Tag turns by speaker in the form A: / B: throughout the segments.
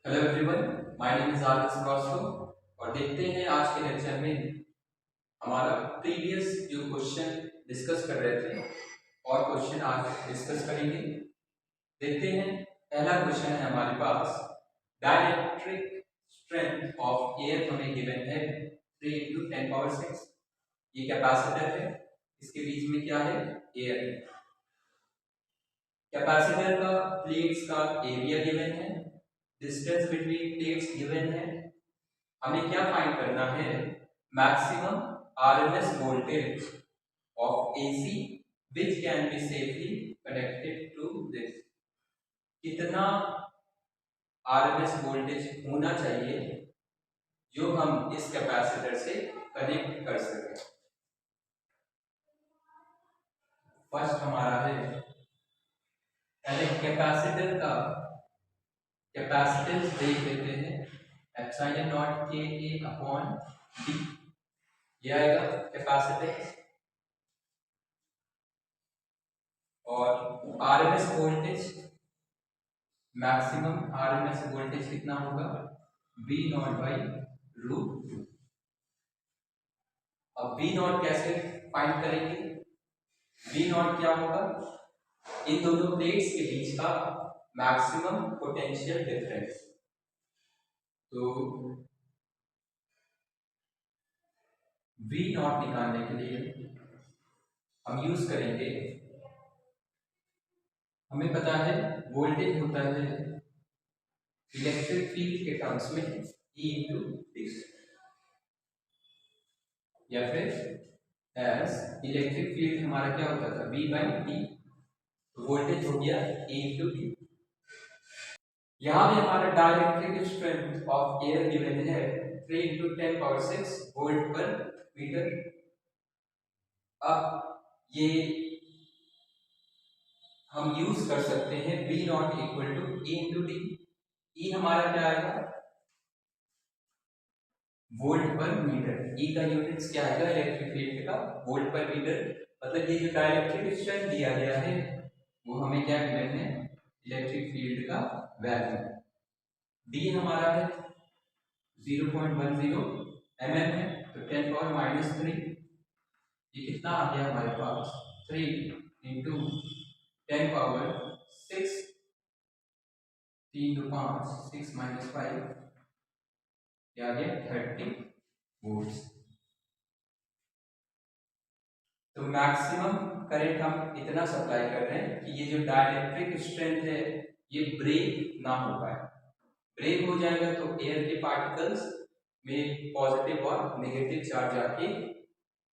A: Hello everyone, my name is R Shrivastava और देखते हैं आज के लेक्चर में हमारा प्रीवियस जो क्वेश्चन डिस्कस कर रहे थे और क्वेश्चन आज डिस्कस करेंगे। देखते हैं, पहला क्वेश्चन है हमारे पास, डाइलेक्ट्रिक स्ट्रेंथ ऑफ एयर हमें गिवन है 3 × 10⁶। ये कैपेसिटर है, इसके बीच में क्या है, एयर। कैपेसिटर का प्लेट्स का एरिया गिवन है, डिस्टेंस बिटवीन प्लेट्स गिवन है। हमें क्या फाइंड करना है, maximum RMS voltage of AC which can be safely connected to this. कितना आरएमएस वोल्टेज होना चाहिए जो हम इस कैपेसिटर से कनेक्ट कर सकें। फर्स्ट हमारा है, पहले कैपेसिटर का कैपेसिटेंस देख लेते हैं, एप्सिलॉन नॉट के ए अपॉन डी। ये आएगा कैपेसिटेंस। और RMS voltage, maximum RMS voltage कितना होगा, वी नॉट बाई √2। अब वी नॉट कैसे फाइंड करेंगे, वी नॉट क्या होगा, इन दोनों प्लेट्स के बीच का मैक्सिमम पोटेंशियल डिफरेंस। तो वी नॉट निकालने के लिए हम यूज करेंगे, हमें पता है वोल्टेज होता है इलेक्ट्रिक फील्ड के टर्म्स में E × दिस, या फिर एज इलेक्ट्रिक फील्ड हमारा क्या होता था, V/T। तो वोल्टेज हो गया E × D। यहाँ भी हमारा dielectric strength of air given है 3 × 10⁶ वोल्ट पर मीटर। अब ये हम यूज कर सकते हैं V not equal to E × D। E हमारा क्या आएगा, वोल्ट पर मीटर। E का यूनिट्स क्या आएगा, इलेक्ट्रिक फील्ड का वोल्ट पर मीटर। मतलब ये जो डाइलेक्ट्रिक स्ट्रेंथ दिया गया है वो हमें क्या गिवन है, इलेक्ट्रिक फील्ड का वैल्यू। D हमारा है 0.10 mm है, तो 10⁻³ ये कितना आ गया हमारे पास, 3 × 10⁶, 3 × 5 6 - 5, ये आ गया 30 वोल्ट्स। तो मैक्सिमम करंट हम इतना सप्लाई कर रहे हैं कि ये जो डाइलेक्ट्रिक स्ट्रेंथ है ये ब्रेक ना हो पाए। ब्रेक हो जाएगा तो एयर के पार्टिकल्स में पॉजिटिव और नेगेटिव चार्ज आके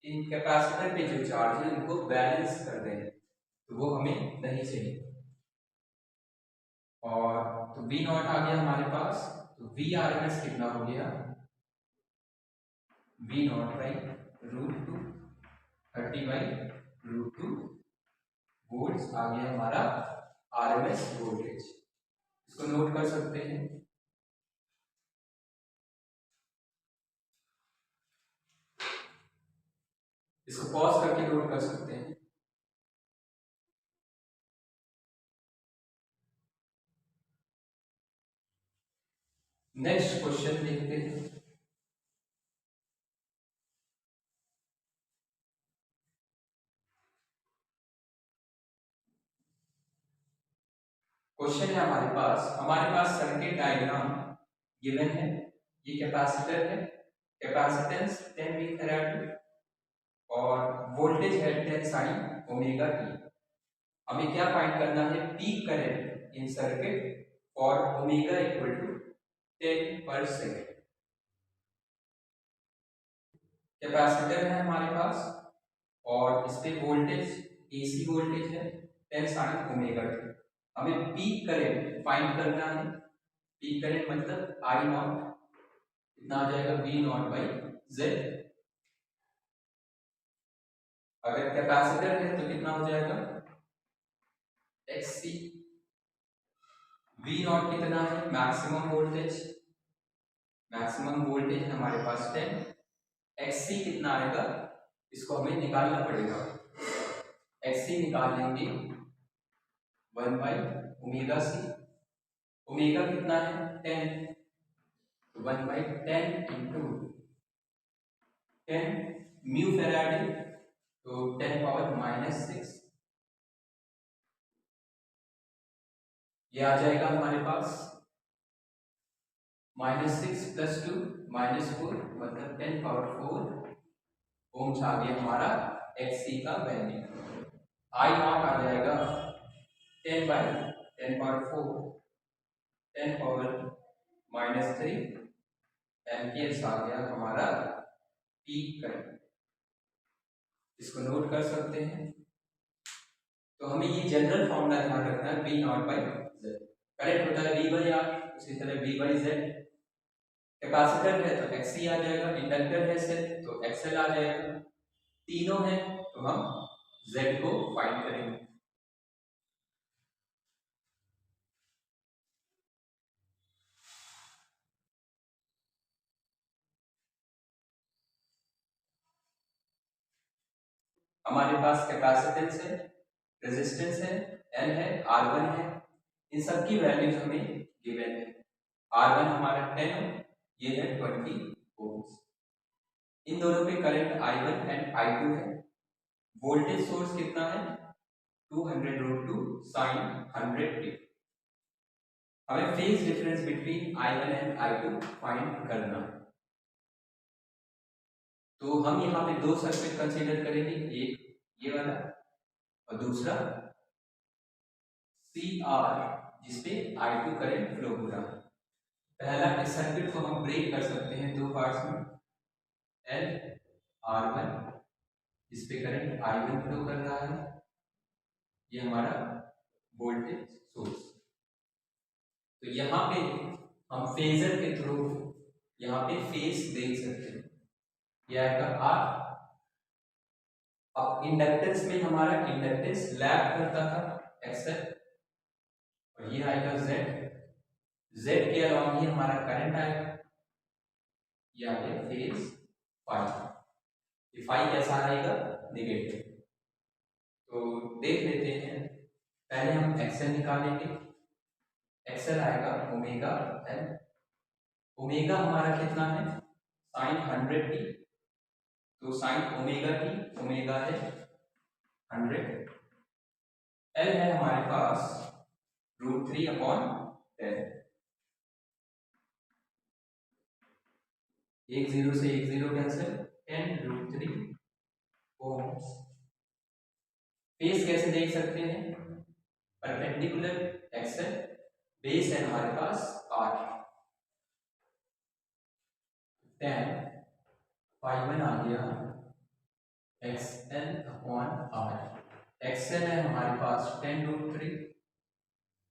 A: इन कैपेसिटर पे जो चार्ज है उनको बैलेंस कर दें, तो वो हमें नहीं चाहिए। और तो V नॉट आ गया हमारे पास, तो V RMS कितना हो गया, V नॉट बाई √2, 30/√2 वोल्ट्स आ गया हमारा RMS वोल्टेज। इसको नोट कर सकते हैं। इसको पॉज करके नोट कर सकते हैं। नेक्स्ट क्वेश्चन देखते हैं। क्वेश्चन है हमारे पास सर्किट डायग्राम गिवन है। ये कैपेसिटर है, कैपेसिटेंस 10 F और वोल्टेज है 10 sin ωt। हमें क्या फाइंड करना है, peak current in circuit for omega equal to 10/s। Capacitor है हमारे पास और इस पे वोल्टेज एसी वोल्टेज है 10 sin ωt। हमें पीक करंट फाइंड करना है। पीक करंट मतलब आई नॉट, कितना आ जाएगा, V नॉट बाई Z। अगर कैपेसिटर है तो कितना हो जाएगा, XC। V नॉट कितना है, मैक्सिमम वोल्टेज, मैक्सिमम वोल्टेज है हमारे पास 10। XC कितना आएगा, इसको हमें निकालना पड़ेगा। XC निकाल लेंगे 1/ωc। ओमेगा कितना है 10, 1/10 इंटू 10 म्यू फैराडे, तो 10⁻⁻6 ये आ जाएगा हमारे पास -6 + 2 -4 मतलब 10⁴ ओम्स आ गया हमारा Xc का वैल्यू। I नॉट आ जाएगा 10/10⁴ 10⁻⁻3 एम्पियर्स आ गया हमारा पीक करंट। इसको नोट कर सकते हैं। तो हमें ये जनरल फॉर्मूला ध्यान रखना है, V0/Z। करंट होता है V/R, उसी तरह V/Z। कैपेसिटर है तो Xc आ जाएगा, इंडक्टर है सेल तो XL आ जाएगा। तीनों है तो हम Z को फाइंड करेंगे। हमारे पास कैपेसिटेंस है, रेजिस्टेंस है, L है, R1 है, इन सब की वैल्यूज हमें गिवन है। R1 हमारा 10 है, ये है 20 ओम्स। इन दोनों पे करंट I1 एंड I2 है। वोल्टेज सोर्स कितना है 200√2 sin 100t। हमें phase difference between I1 and I2 find करना है। तो हम यहाँ पे दो सर्किट कंसीडर करेंगे, एक ये वाला और दूसरा CR जिसपे I2 करंट फ्लो हो रहा है। पहला इस सर्किट को हम ब्रेक कर सकते हैं दो पार्ट्स में। L R1 जिसपे करंट I1 फ्लो कर रहा है, ये हमारा वोल्टेज सोर्स। तो यहाँ पे हम फेजर के थ्रू यहाँ पे फेज देख सकते हैं, यह आएगा R। अब इंडक्टेंस में हमारा इंडक्टेंस लैग करता था XL, और ये आएगा Z। Z के अलॉन्ग ही हमारा करंट आएगा, ये आ गया फेज फाई। फाई कैसा आएगा नेगेटिव। तो देख लेते हैं, पहले हम XL निकालेंगे। XL आएगा ओमेगा L। ओमेगा हमारा कितना है sin 100t, तो sin ओमेगा t, ओमेगा है 100। L है हमारे पास √3/10। एक जीरो से एक जीरो कैंसिल, 10√3 ओम्स। फेस कैसे देख सकते हैं, परपेंडिकुलर एक्सल, बेस है हमारे पास R। 10 ∅1 आ गया XL/R। XL है हमारे पास 10√3,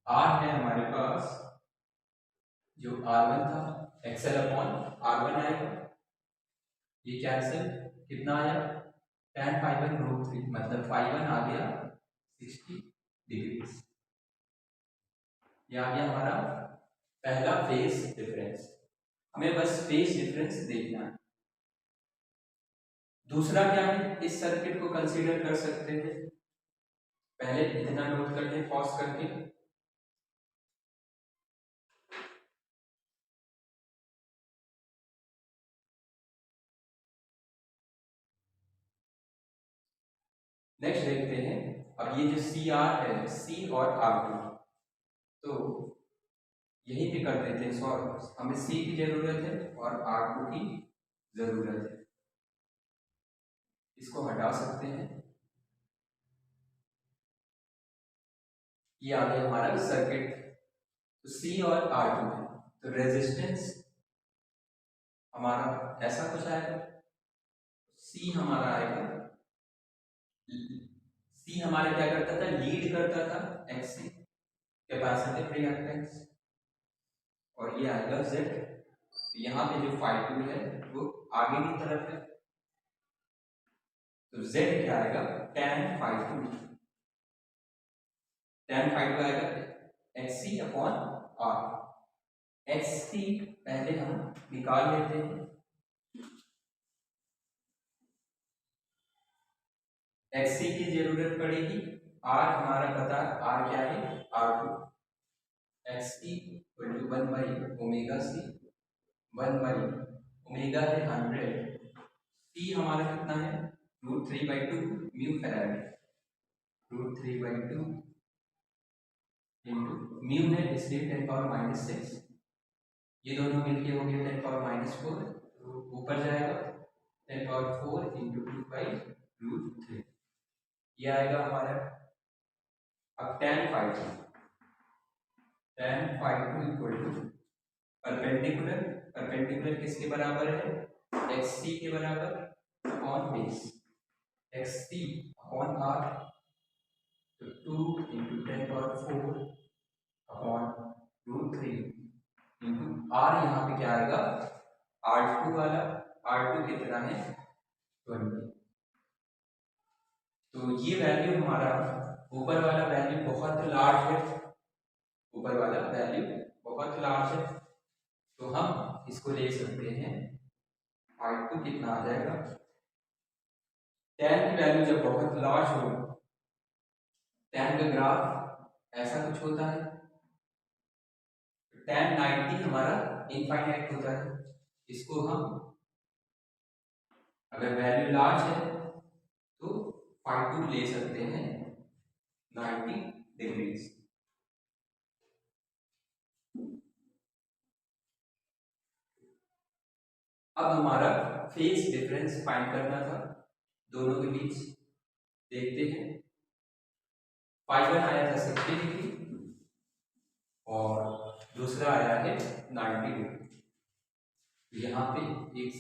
A: R है हमारे पास जो R1 था, XL/R1 आएगा, ये कैंसिल, कितना आया 10 ∅1√3 मतलब ∅1 आ गया 60 डिग्री। ये आ गया हमारा पहला फेज डिफरेंस। हमें बस फेज डिफरेंस देखना है। दूसरा क्या है, इस सर्किट को कंसीडर कर सकते हैं। पहले इतना नोट कर लें पॉज करके। नेक्स्ट देखते हैं, अब ये जो CR है, C और R2, तो यहीं पे कर देते हैं सॉल्व। हमें C की जरूरत है और R2 की जरूरत है, इसको हटा सकते हैं। ये आ गया हमारा सर्किट। तो C और R2 है, तो रेजिस्टेंस हमारा ऐसा कुछ आएगा। C हमारा आएगा, C हमारा क्या करता था, लीड करता था Xc कैपेसिटिव रिएक्टेंस, और ये आएगा Z। तो यहाँ पे जो ∅2 है वो आगे की तरफ है, तो Z क्या आएगा tan ∅2। tan ∅2 आएगा Xc/R। Xc पहले हम निकाल लेते हैं। Xc की जरूरत पड़ेगी, R हमारा पता है, R क्या है R2। Xc equal to 1 by omega C, 1 by omega है 100, सी हमारा कितना है √3/2 म्यू फैराड, √3/2 इंटू म्यू है इसलिए 10⁻⁻⁶, ये दोनों मिलके हो गया 10⁻⁴, ऊपर जाएगा 10⁻⁴ इंटू 2/√3, ये आएगा हमारा। अब tan phi2 equal to perpendicular, perpendicular किसके बराबर है, xc के बराबर upon base, xc upon r, तो 2 इंटू 10⁻⁴ अपॉन √3 इंटू r, यहाँ पे क्या आएगा R2 वाला, R2 कितना है 20। तो ये वैल्यू हमारा ऊपर वाला वैल्यू बहुत लार्ज है, ऊपर वाला वैल्यू बहुत लार्ज है, तो हम इसको ले सकते हैं R2 कितना आ जाएगा, tan की वैल्यू जब बहुत लार्ज हो, tan का ग्राफ ऐसा कुछ होता है, tan 90 हमारा इनफाइनाइट होता है, इसको हम अगर वैल्यू लार्ज है तो phi2 ले सकते हैं 90 डिग्रीज। अब हमारा फेज डिफरेंस फाइंड करना था दोनों के बीच, देखते हैं। phi1 आया था 60 डिग्री और दूसरा आया है 90 डिग्री, यहाँ पे एक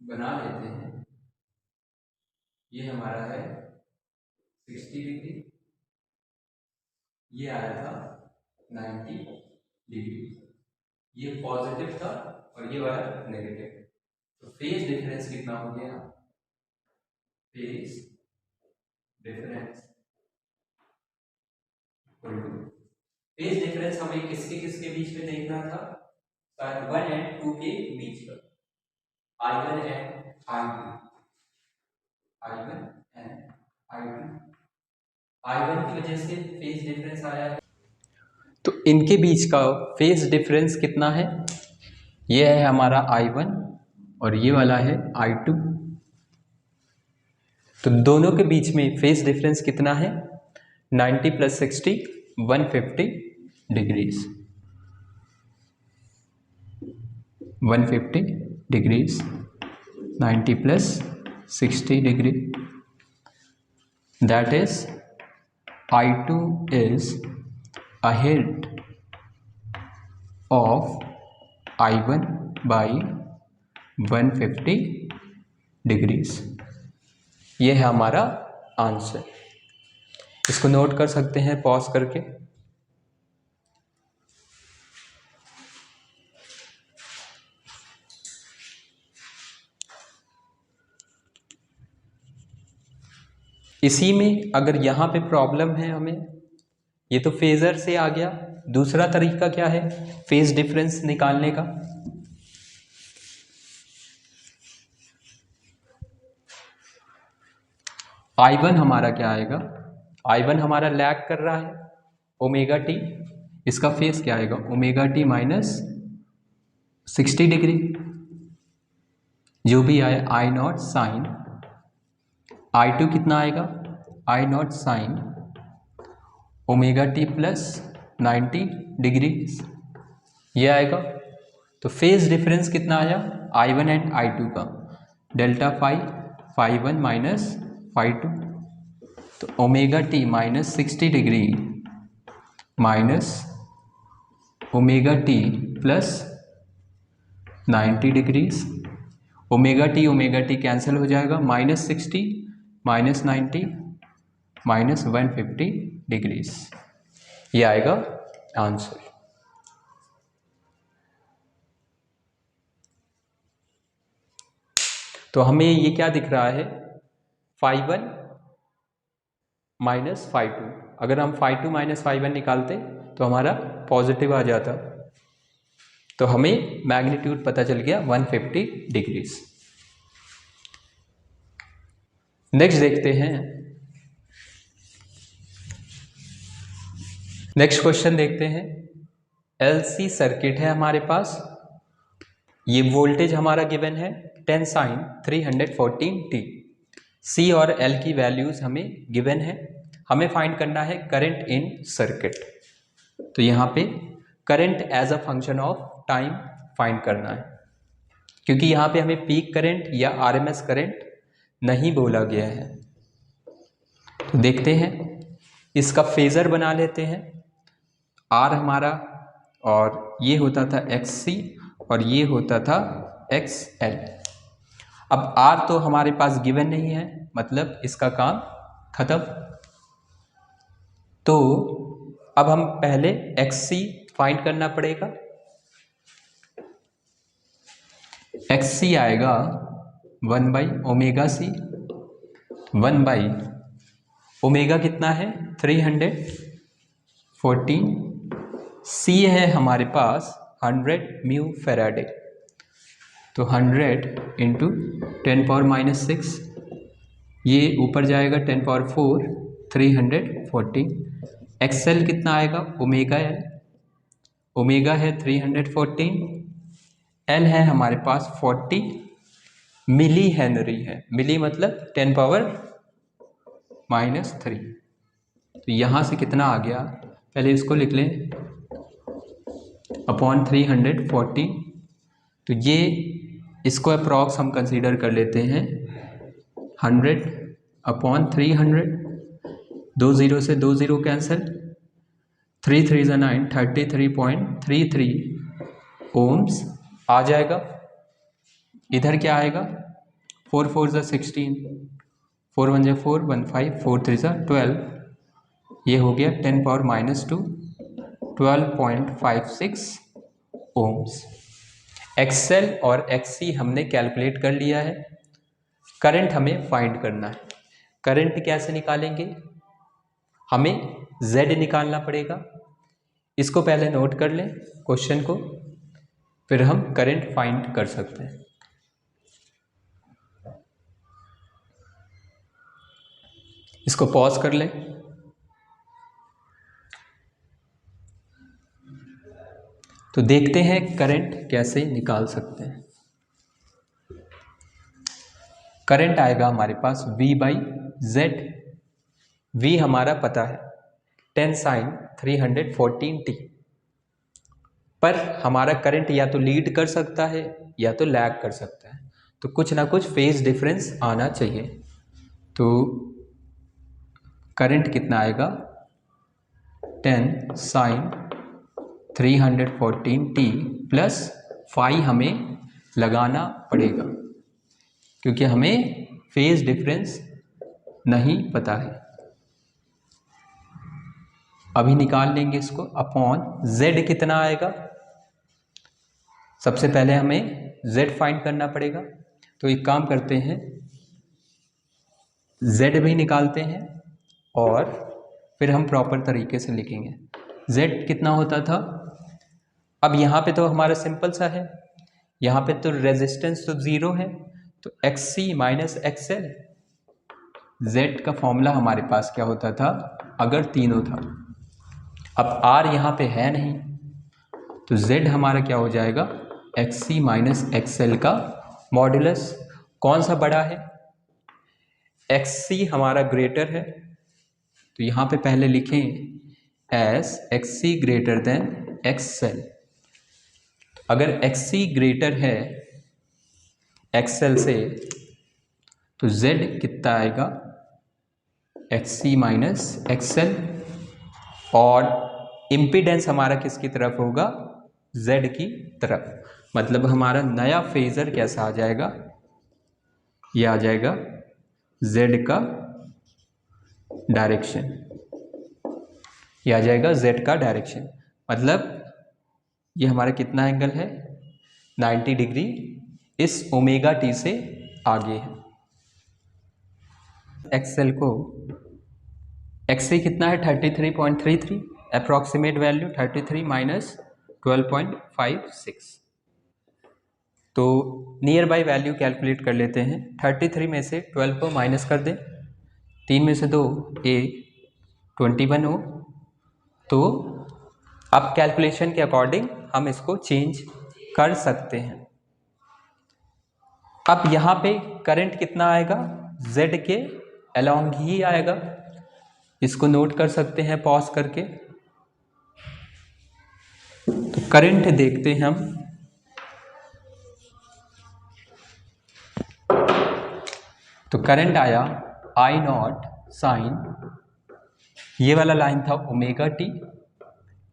A: बना लेते हैं, ये हमारा है 60 डिग्री, ये आया था 90 डिग्री, ये पॉजिटिव था और ये वाला नेगेटिव, तो फेज डिफरेंस कितना हो गया, फेज डिफरेंस फेज डिफरेंस हमें किसके किसके बीच में देखना था, 1 एंड 2 के बीच का, I1 and I2, I1 and I2, I1 की वजह से फेज डिफरेंस आया है, तो इनके बीच का फेज डिफरेंस कितना है, ये है हमारा I1 और ये वाला है I2, तो दोनों के बीच में फेज डिफरेंस कितना है, 90 + 60 150 degrees, 150 degrees, 90 + 60 degree, that is I2 is ahead of I1 by 150 degrees, ये है हमारा आंसर। इसको नोट कर सकते हैं पॉज करके। इसी में अगर यहाँ पे प्रॉब्लम है हमें, ये तो फेजर से आ गया, दूसरा तरीका क्या है फेज डिफरेंस निकालने का, I1 हमारा क्या आएगा, I1 हमारा लैग कर रहा है ओमेगा टी, इसका फेज क्या आएगा ओमेगा टी -60 डिग्री, जो भी आए I0 साइन, I2 कितना आएगा I0 sine omega T +90 degree, ये आएगा। तो फेज डिफरेंस कितना आया I1 एंड I2 का, डेल्टा phi1 -phi2, तो omega T -60 degree minus omega T +90 degrees, omega T cancel हो जाएगा, -60 -90 -150 डिग्रीज, ये आएगा आंसर। तो हमें ये क्या दिख रहा है phi1 -phi2, अगर हम phi2 -phi1 निकालते तो हमारा पॉजिटिव आ जाता, तो हमें मैग्नीट्यूड पता चल गया 150 डिग्रीज। नेक्स्ट देखते हैं, नेक्स्ट क्वेश्चन देखते हैं। LC सर्किट है हमारे पास, ये वोल्टेज हमारा गिवन है 10 sin 314t। C और L की वैल्यूज हमें गिवन है, हमें फाइंड करना है करंट इन सर्किट। तो यहाँ पे current as a function of time find करना है, क्योंकि यहाँ पे हमें पीक करंट या RMS करंट नहीं बोला गया है। तो देखते हैं, इसका फेजर बना लेते हैं। R हमारा, और ये होता था XC और ये होता था XL। अब R तो हमारे पास गिवन नहीं है, मतलब इसका काम खत्म। तो अब हम पहले XC फाइंड करना पड़ेगा। XC आएगा 1/ωc, 1/ω कितना है 314, C है हमारे पास 100 म्यू फैराडे, तो 100 इंटू 10⁻⁻⁶, ये ऊपर जाएगा 10⁴, 314। XL कितना आएगा ω_L, ओमेगा है 314, L है हमारे पास 40 मिली हेनरी है, मिली मतलब 10⁻⁻3। तो यहाँ से कितना आ गया, पहले इसको लिख लें, अपॉन 314। तो ये इसको अप्रॉक्स हम कंसीडर कर लेते हैं 100/300, 2 0 से 2 0 कैंसिल, 3 3 × 9, 33.33 ओम्स आ जाएगा। इधर क्या आएगा, 4 4 × 16, 4 1 × 4, 1 5, 4 3 × 12, ये हो गया 10⁻⁻2, 12.56 ओम्स। XL और XC हमने कैलकुलेट कर लिया है। करंट हमें फाइंड करना है। करंट कैसे निकालेंगे, हमें Z निकालना पड़ेगा। इसको पहले नोट कर लें क्वेश्चन को, फिर हम करंट फाइंड कर सकते हैं। इसको पॉज कर लें। तो देखते हैं करंट कैसे निकाल सकते हैं। करंट आएगा हमारे पास V/Z। V हमारा पता है 10 sin 314t, पर हमारा करंट या तो लीड कर सकता है या तो लैग कर सकता है, तो कुछ ना कुछ फेज डिफरेंस आना चाहिए। तो करंट कितना आएगा 10 sin 314t प्लस फाई हमें लगाना पड़ेगा, क्योंकि हमें फेज डिफरेंस नहीं पता है। अभी निकाल लेंगे इसको, अपॉन Z कितना आएगा, सबसे पहले हमें Z फाइंड करना पड़ेगा। तो एक काम करते हैं, Z भी निकालते हैं और फिर हम प्रॉपर तरीके से लिखेंगे। Z कितना होता था, अब यहाँ पे तो हमारा सिंपल सा है, यहाँ पे तो रेजिस्टेंस तो 0 है, तो XC माइनस XL। Z का फॉर्मूला हमारे पास क्या होता था अगर तीनों था। अब R यहाँ पे है नहीं, तो Z हमारा क्या हो जाएगा XC माइनस XL का मॉड्यूलस। कौन सा बड़ा है, XC हमारा ग्रेटर है, तो यहाँ पे पहले लिखें S XC greater than XL। अगर XC ग्रेटर है XL से, तो Z कितना आएगा XC माइनस XL, और इम्पीडेंस हमारा किसकी तरफ होगा Z की तरफ। मतलब हमारा नया फेजर कैसा आ जाएगा, ये आ जाएगा Z का डायरेक्शन, ये आ जाएगा Z का डायरेक्शन। मतलब ये हमारा कितना एंगल है 90 डिग्री इस ओमेगा टी से आगे है। XL को XC कितना है 33.33, अप्रॉक्सीमेट वैल्यू 33 माइनस 12.56। तो नियर बाई वैल्यू कैलकुलेट कर लेते हैं। 33 में से 12 को माइनस कर दें, 3 में से 2 1, 21 हो, तो अब कैलकुलेशन के अकॉर्डिंग हम इसको चेंज कर सकते हैं। अब यहाँ पे करंट कितना आएगा, Z के अलोंग ही आएगा। इसको नोट कर सकते हैं पॉज करके। तो करंट देखते हैं हम। तो करंट आया I नॉट साइन, ये वाला लाइन था ओमेगा टी,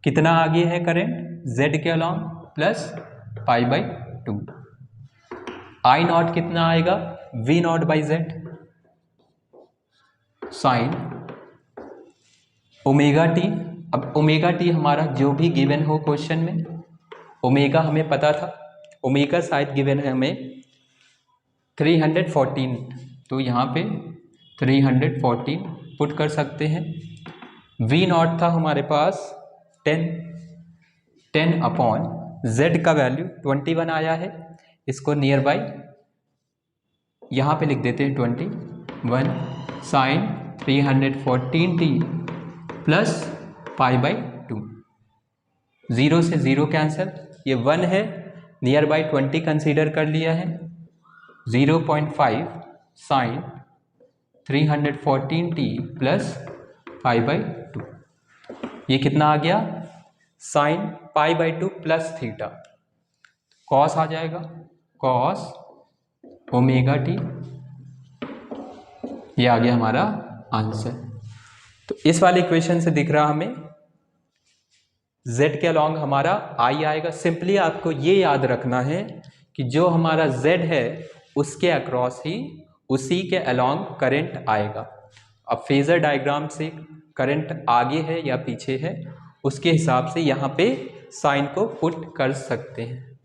A: कितना आगे है करंट Z के अलोंग प्लस π/2। I नॉट कितना आएगा V not by Z sine omega T. अब ओमेगा टी हमारा जो भी गिवन हो क्वेश्चन में, ओमेगा हमें पता था, ओमेगा शायद गिवन है हमें 314, तो यहाँ पे 314 पुट कर सकते हैं। V नॉट था हमारे पास 10 अपॉन Z का वैल्यू 21 आया है, इसको नियर बाई यहाँ पे लिख देते हैं 21 साइन 314t प्लस π/2। 0 से 0 कैंसिल, ये 1 है, नियर बाई 20 कंसीडर कर लिया है। 0.5 साइन 314t प्लस π/2, ये कितना आ गया साइन π/2 प्लस थीटा, कॉस आ जाएगा कॉस ओमेगा टी, ये आ गया हमारा आंसर। तो इस वाले इक्वेशन से दिख रहा हमें Z के अलोंग हमारा I आएगा। सिंपली आपको ये याद रखना है कि जो हमारा Z है उसके अक्रॉस ही उसी के अलोंग करंट आएगा। अब फेजर डायग्राम से करंट आगे है या पीछे है उसके हिसाब से यहाँ पे साइन को पुट कर सकते हैं,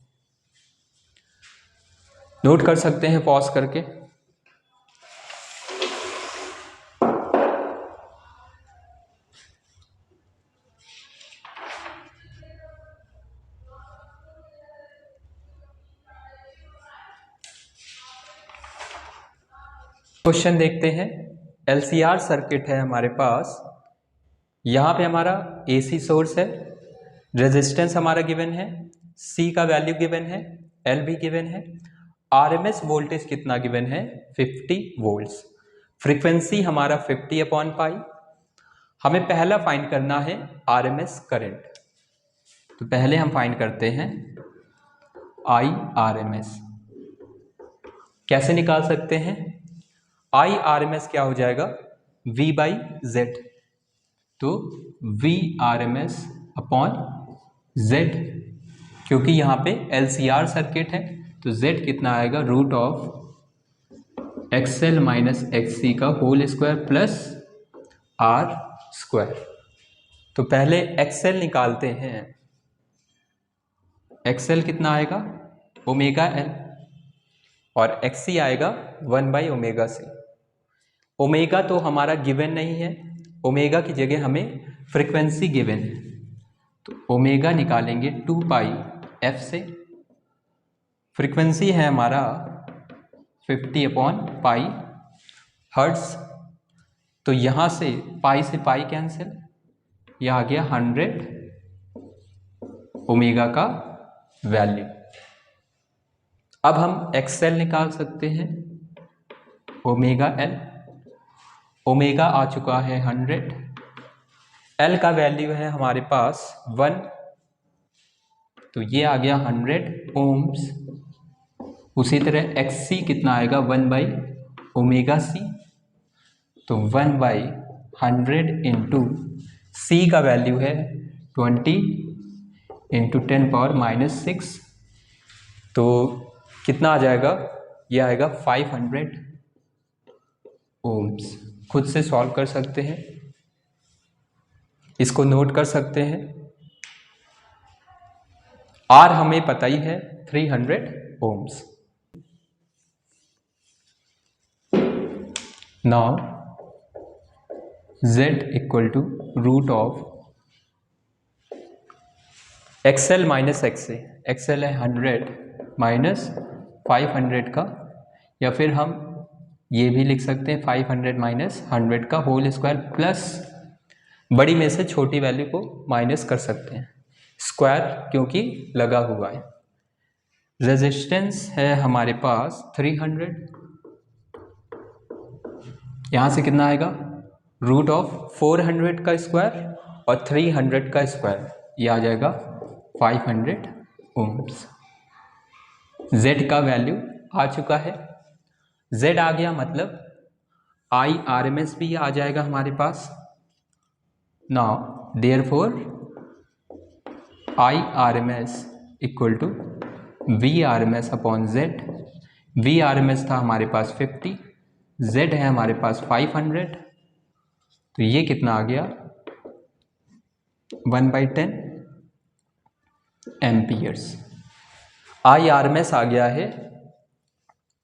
A: नोट कर सकते हैं पॉज करके। क्वेश्चन देखते हैं। LCR सर्किट है हमारे पास, यहाँ पे हमारा AC सोर्स है, रेजिस्टेंस हमारा गिवन है, C का वैल्यू गिवन है, L भी गिवन है, RMS वोल्टेज कितना गिवन है 50 वोल्ट्स, फ्रीक्वेंसी हमारा 50/π। हमें पहला फाइंड करना है RMS करंट, तो पहले हम फाइंड करते हैं IRMS। कैसे निकाल सकते हैं, IRMS क्या हो जाएगा V/Z, तो VRMS अपॉन Z, क्योंकि यहाँ पे LCR सर्किट है तो Z कितना आएगा root of XL minus XC का whole square plus R square. तो पहले XL निकालते हैं, XL कितना आएगा ओमेगा L और XC आएगा 1/ωc। ओमेगा तो हमारा गिवन नहीं है, ओमेगा की जगह हमें फ्रीक्वेंसी गिवन है, तो ओमेगा निकालेंगे 2πf से, फ्रीक्वेंसी है हमारा 50/π हर्ट्ज, तो यहाँ से पाई से पाई कैंसिल, यह आ गया 100 ओमेगा का वैल्यू। अब हम XL निकाल सकते हैं, ओमेगा L, ओमेगा आ चुका है 100, L का वैल्यू है हमारे पास 1, तो ये आ गया 100 ओम्स। उसी तरह XC कितना आएगा 1/ωc, तो 1/100 इंटू C का वैल्यू है 20 इंटू 10⁻⁻⁶, तो कितना आ जाएगा, ये आएगा 500 ओम्स। खुद से सॉल्व कर सकते हैं, इसको नोट कर सकते हैं। R हमें पता ही है 300 ohms. Now Z equal to root of XL minus XA, XL है 100 माइनस 500 का, या फिर हम ये भी लिख सकते हैं 500 माइनस 100 का होल स्क्वायर प्लस बड़ी में से छोटी वैल्यू को माइनस कर सकते हैं, स्क्वायर क्योंकि लगा हुआ है। रेजिस्टेंस है हमारे पास 300, यहाँ से कितना आएगा, रूट ऑफ 400 का स्क्वायर और 300 का स्क्वायर, ये आ जाएगा 500 ओम्स। Z का वैल्यू आ चुका है, Z आ गया मतलब IRMS भी आ जाएगा हमारे पास। Now therefore IRMS equal to VRMS upon Z। VRMS था हमारे पास 50, Z है हमारे पास 500, तो ये कितना आ गया 1/10 एम्पियर्स। IRMS आ गया है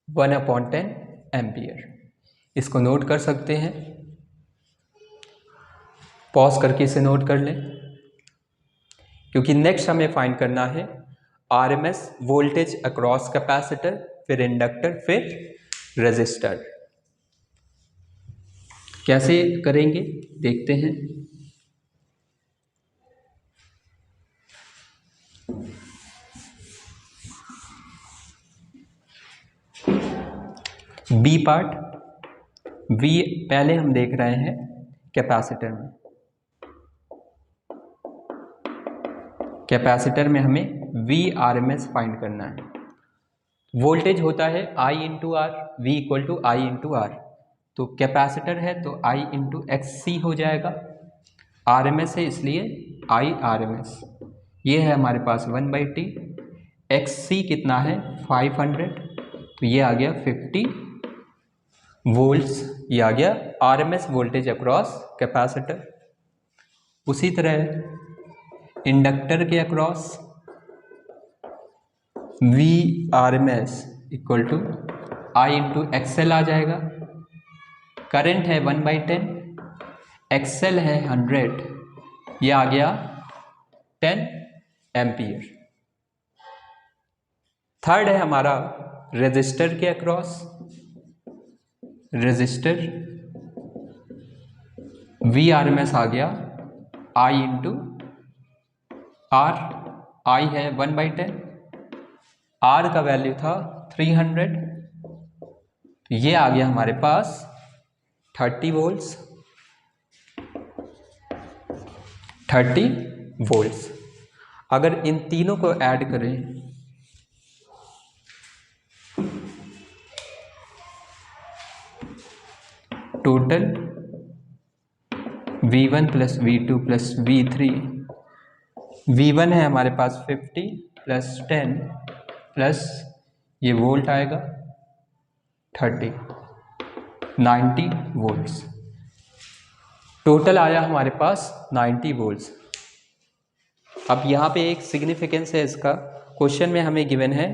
A: 1/10 एम्पियर। इसको नोट कर सकते हैं, पॉज करके इसे नोट कर लें, क्योंकि नेक्स्ट हमें फाइंड करना है RMS वोल्टेज अक्रॉस कैपेसिटर, फिर इंडक्टर, फिर रेजिस्टर। कैसे करेंगे देखते हैं। बी पार्ट, V पहले हम देख रहे हैं कैपेसिटर में। कैपेसिटर में हमें VRMS फाइंड करना है। वोल्टेज होता है I into R, V equal to I into R, तो कैपेसिटर है तो I इंटू XC हो जाएगा। RMS है इसलिए IRMS, ये है हमारे पास 1/T। XC कितना है 500, तो ये आ गया 50 वोल्ट्स, ये आ गया RMS वोल्टेज अक्रॉस कैपेसिटर। उसी तरह इंडक्टर के across VRMS equal to I into XL आ जाएगा। करंट है 1/10, XL है 100, ये आ गया 10 एम्पियर। थर्ड है हमारा रेजिस्टर के अक्रॉस, रेजिस्टर VRMS आ गया I इंटू R, I है 1/10, R का वैल्यू था 300, तो ये आ गया हमारे पास 30 वोल्ट्स, 30 वोल्ट्स। अगर इन तीनों को ऐड करें total V1 plus V2 plus V3, V1 है हमारे पास 50 प्लस 10 प्लस ये वोल्ट आएगा 30, 90 वोल्ट्स। टोटल आया हमारे पास 90 वोल्ट्स। अब यहाँ पे एक सिग्निफिकेंस है इसका, क्वेश्चन में हमें गिवन है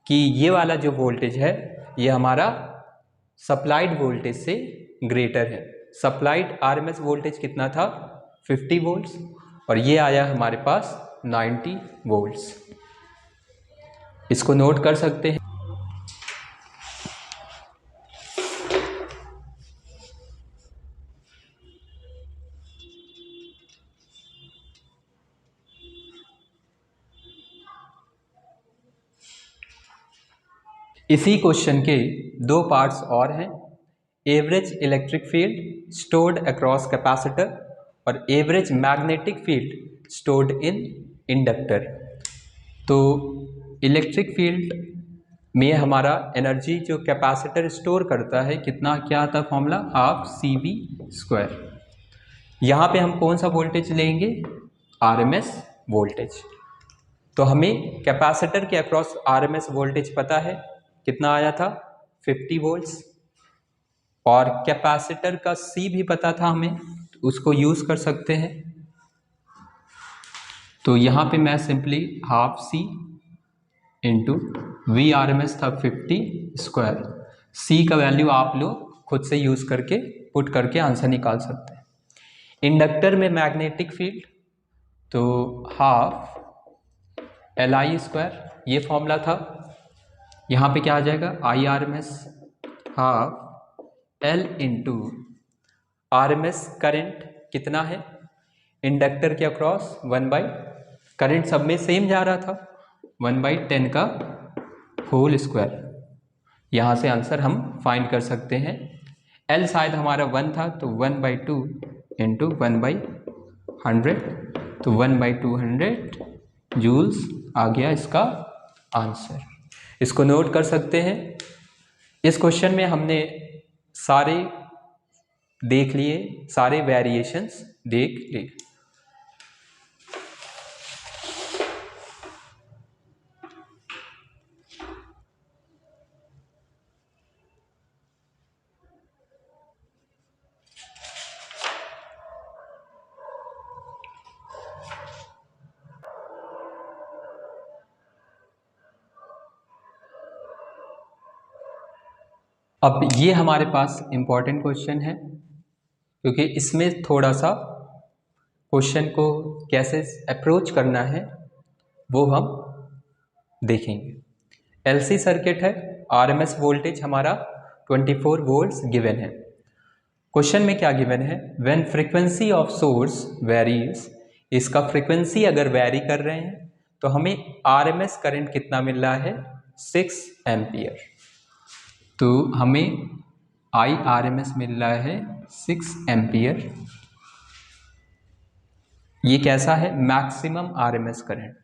A: कि ये वाला जो वोल्टेज है ये हमारा सप्लाइड वोल्टेज से ग्रेटर है। सप्लाइड RMS वोल्टेज कितना था 50 वोल्ट्स, और ये आया हमारे पास 90 वोल्ट्स। इसको नोट कर सकते हैं। इसी क्वेश्चन के दो पार्ट्स और हैं, average electric field stored across capacitor और average magnetic field stored in inductor. तो इलेक्ट्रिक फील्ड में हमारा एनर्जी जो कैपेसिटर स्टोर करता है कितना, क्या आता फॉर्मूला, हाफ CV²। यहाँ पे हम कौन सा वोल्टेज लेंगे, RMS वोल्टेज। तो हमें कैपेसिटर के अक्रॉस RMS वोल्टेज पता है, कितना आया था 50 वोल्ट्स, और कैपेसिटर का C भी पता था हमें, तो उसको यूज कर सकते हैं। तो यहाँ पे मैं simply half C into VRMS था 50², C का वैल्यू आप लोग खुद से यूज करके पुट करके आंसर निकाल सकते हैं। इंडक्टर में मैग्नेटिक फील्ड तो हाफ LI², ये फॉर्मूला था। यहाँ पे क्या आ जाएगा IRMS half L into RMS current कितना है इंडक्टर के अक्रॉस 1/करंट, करंट सब में सेम जा रहा था, 1/10 का होल स्क्वायर। यहाँ से आंसर हम फाइंड कर सकते हैं। L शायद हमारा 1 था, तो 1/2 इंटू 1/100, तो 1/200 जूल्स आ गया इसका आंसर। इसको नोट कर सकते हैं। इस क्वेश्चन में हमने सारे देख लिए, सारे वेरिएशंस देख लिए। अब ये हमारे पास इम्पॉर्टेंट क्वेश्चन है, क्योंकि इसमें थोड़ा सा क्वेश्चन को कैसे अप्रोच करना है वो हम देखेंगे। एलसी सर्किट है, आरएमएस वोल्टेज हमारा 24 वोल्ट्स गिवन है। क्वेश्चन में क्या गिवन है, when frequency of source varies, इसका फ्रीक्वेंसी अगर वेरी कर रहे हैं तो हमें आरएमएस करंट कितना मिल रहा है, 6 एम्पियर। तो हमें आई आरएमएस मिल रहा है 6 एम्पियर। ये कैसा है, maximum RMS current.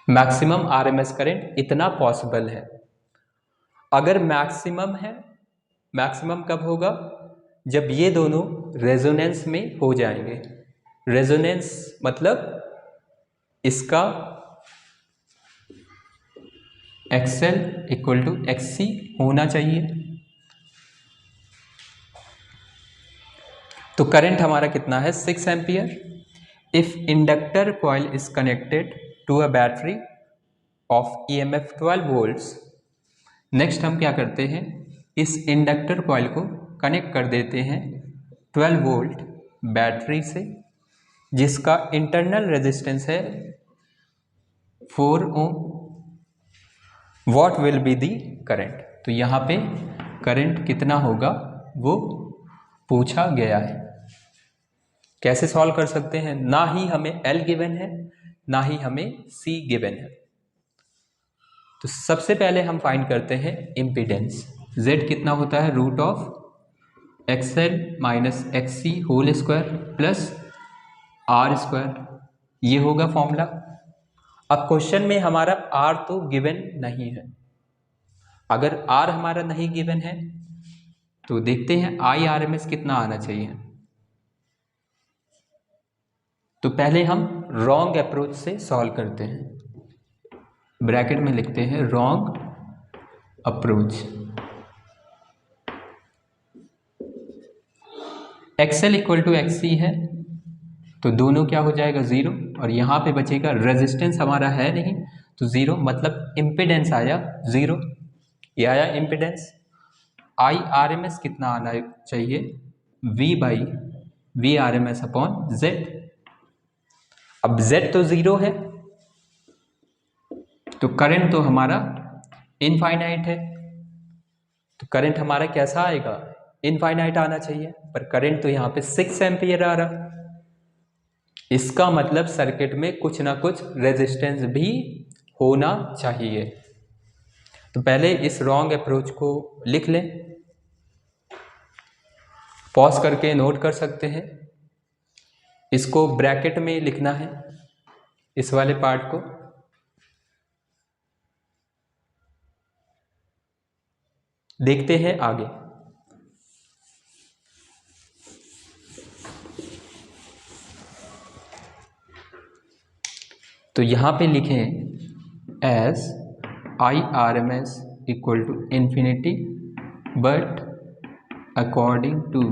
A: Maximum RMS current इतना पॉसिबल है। अगर मैक्सिमम है, मैक्सिमम कब होगा, जब ये दोनों रेजोनेंस में हो जाएंगे। रेजोनेंस मतलब इसका XL इक्वल टू XC होना चाहिए। तो करंट हमारा कितना है, 6 ampere. If inductor coil is connected to a battery of EMF 12 volts. Next हम क्या करते हैं, इस इंडक्टर कॉइल को कनेक्ट कर देते हैं 12 वोल्ट बैटरी से, जिसका इंटरनल रेजिस्टेंस है 4 ohm. What will be the current, तो यहाँ पे करंट कितना होगा वो पूछा गया है। कैसे सॉल्व कर सकते हैं, ना ही हमें L गिवन है ना ही हमें C गिवन है। तो सबसे पहले हम फाइंड करते हैं इम्पीडेंस। Z कितना होता है, root of XL minus XC whole square plus R square, ये होगा फॉर्मूला। अब क्वेश्चन में हमारा R तो गिवन नहीं है। अगर R हमारा नहीं गिवन है तो देखते हैं IRMS कितना आना चाहिए। तो पहले हम रॉन्ग अप्रोच से सॉल्व करते हैं। ब्रैकेट में लिखते हैं wrong approach. XL equal to XC है, तो दोनों क्या हो जाएगा, 0, और यहाँ पे बचेगा रेजिस्टेंस हमारा है नहीं तो 0, मतलब इम्पीडेंस आया 0। ये आया इम्पीडेंस। IRMS कितना आना चाहिए, V/VRMS अपॉन Z। अब Z तो 0 है, तो करंट तो हमारा इनफाइनाइट है, तो करंट हमारा कैसा आएगा, इनफाइनाइट आना चाहिए, पर करंट तो यहाँ पे 6 एम्पियर आ रहा। इसका मतलब सर्किट में कुछ ना कुछ रेजिस्टेंस भी होना चाहिए। तो पहले इस रॉन्ग अप्रोच को लिख लें, पॉज करके नोट कर सकते हैं। इसको ब्रैकेट में लिखना है, इस वाले पार्ट को। देखते हैं आगे। तो यहां पे लिखें as IRMS equal to infinity, but according to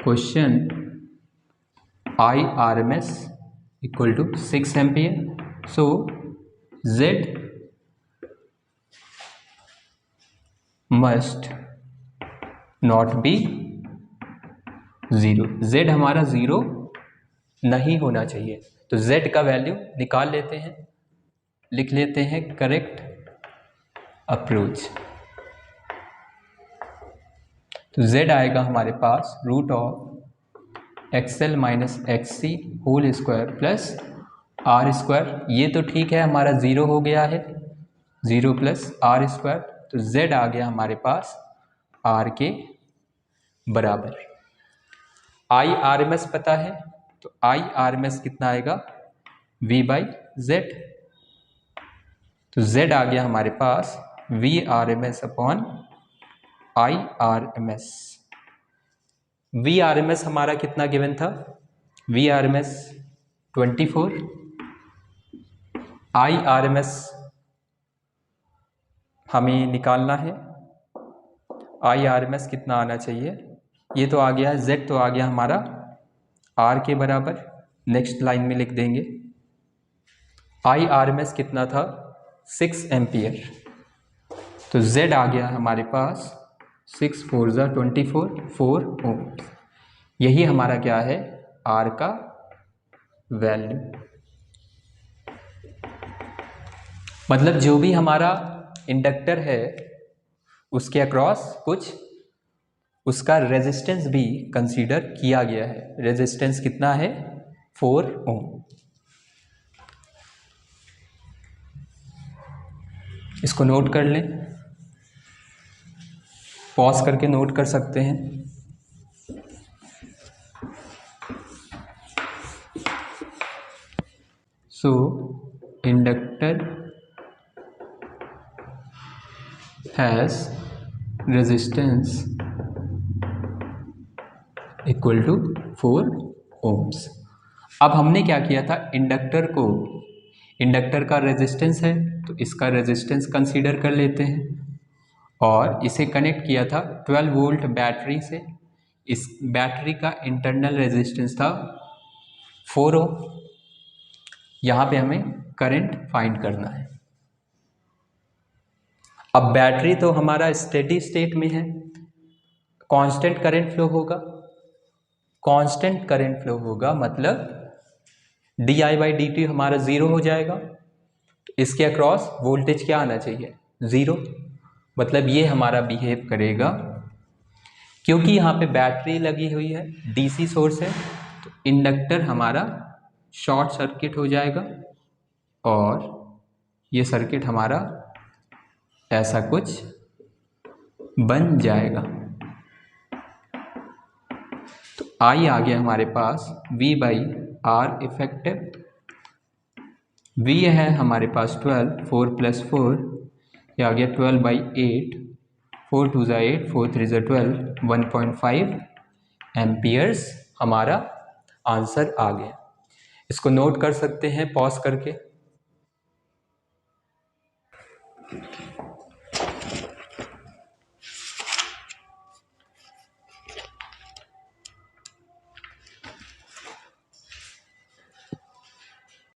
A: question IRMS equal to 6 ampere. So Z must not be 0। Z हमारा 0 नहीं होना चाहिए, तो Z का वैल्यू निकाल लेते हैं, लिख लेते हैं करेक्ट अप्रोच। तो Z आएगा हमारे पास root of
B: XL minus XC whole square plus R square. ये तो ठीक है, हमारा ज़ीरो हो गया है, ज़ीरो प्लस R स्क्वायर, तो Z आ गया हमारे पास R के बराबर। IRMS पता है, तो IRMS कितना आएगा, V/Z। तो Z आ गया हमारे पास VRMS अपॉन IRMS। VRMS हमारा कितना गिवन था, VRMS 24, IRMS हमें निकालना है, IRMS कितना आना चाहिए, ये तो आ गया, Z तो आ गया हमारा R के बराबर। नेक्स्ट लाइन में लिख देंगे IRMS कितना था, 6 एम्पियर, तो Z आ गया हमारे पास 6 4 ज़ा 24, 4 ओम। यही हमारा क्या है, R का वैल्यू। मतलब जो भी हमारा इंडक्टर है उसके अक्रॉस कुछ उसका रेजिस्टेंस भी कंसीडर किया गया है। रेजिस्टेंस कितना है, 4 ओम। इसको नोट कर लें, पॉज करके नोट कर सकते हैं। So inductor has resistance equal to 4 ohms. अब हमने क्या किया था, इंडक्टर का रेजिस्टेंस है तो इसका रेजिस्टेंस कंसीडर कर लेते हैं, और इसे कनेक्ट किया था 12 वोल्ट बैटरी से। इस बैटरी का इंटरनल रेजिस्टेंस था 4 ओम। यहाँ पे हमें करंट फाइंड करना है। अब बैटरी तो हमारा स्टेडी स्टेट में है, कांस्टेंट करंट फ्लो होगा, कांस्टेंट करंट फ्लो होगा मतलब di/dt हमारा ज़ीरो हो जाएगा। तो इसके अक्रॉस वोल्टेज क्या आना चाहिए, ज़ीरो। मतलब ये हमारा बिहेव करेगा, क्योंकि यहाँ पे बैटरी लगी हुई है, डीसी सोर्स है, तो इंडक्टर हमारा शॉर्ट सर्किट हो जाएगा और ये सर्किट हमारा ऐसा कुछ बन जाएगा। तो I आ गया हमारे पास V/R इफेक्टिव। V है हमारे पास 12, 4 + 4, ये आ गया 12/8, 4 2 ज़ा 8, 4 3 ज़ा 12, 1.5 एम्पियर्स हमारा आंसर आ गया। इसको नोट कर सकते हैं पॉज करके।